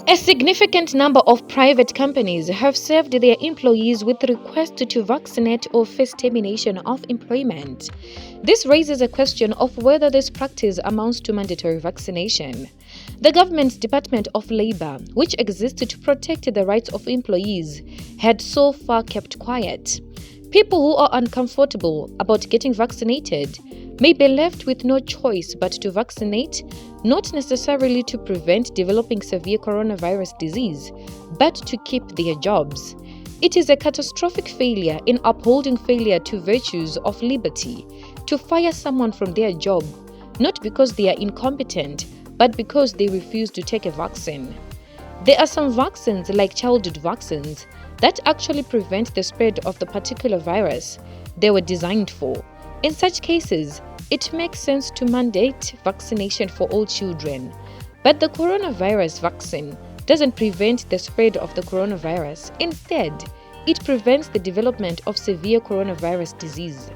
A significant number of private companies have served their employees with requests to vaccinate or face termination of employment. This raises a question of whether this practice amounts to mandatory vaccination. The government's Department of Labor, which exists to protect the rights of employees, had so far kept quiet. People who are uncomfortable about getting vaccinated may be left with no choice but to vaccinate, not necessarily to prevent developing severe coronavirus disease, but to keep their jobs. It is a catastrophic failure in upholding failure to virtues of liberty to fire someone from their job, not because they are incompetent, but because they refuse to take a vaccine. There are some vaccines, like childhood vaccines, that actually prevent the spread of the particular virus they were designed for. In such cases, it makes sense to mandate vaccination for all children. But the coronavirus vaccine doesn't prevent the spread of the coronavirus. Instead, it prevents the development of severe coronavirus disease.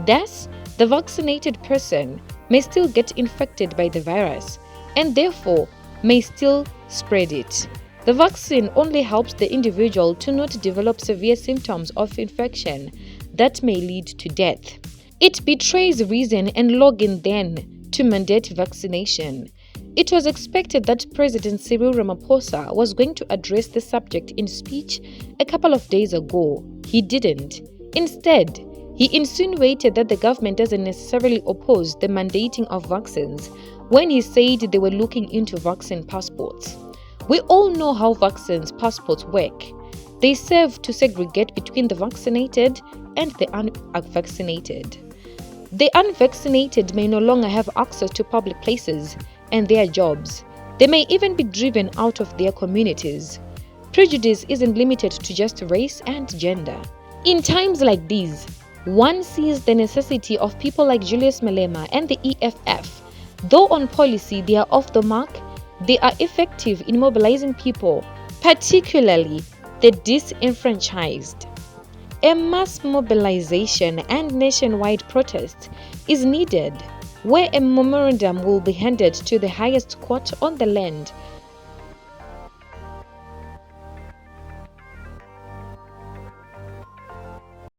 Thus, the vaccinated person may still get infected by the virus and therefore may still spread it. The vaccine only helps the individual to not develop severe symptoms of infection that may lead to death. It betrays reason and logic then to mandate vaccination. It was expected that President Cyril Ramaphosa was going to address the subject in speech a couple of days ago. He didn't. Instead, he insinuated that the government doesn't necessarily oppose the mandating of vaccines when he said they were looking into vaccine passports. We all know how vaccines passports work. They serve to segregate between the vaccinated and the unvaccinated. The unvaccinated may no longer have access to public places and their jobs. They may even be driven out of their communities. Prejudice isn't limited to just race and gender. In times like these, one sees the necessity of people like Julius Malema and the EFF. Though on policy they are off the mark, they are effective in mobilizing people, particularly the disenfranchised. A mass mobilization and nationwide protest is needed, where a memorandum will be handed to the highest court on the land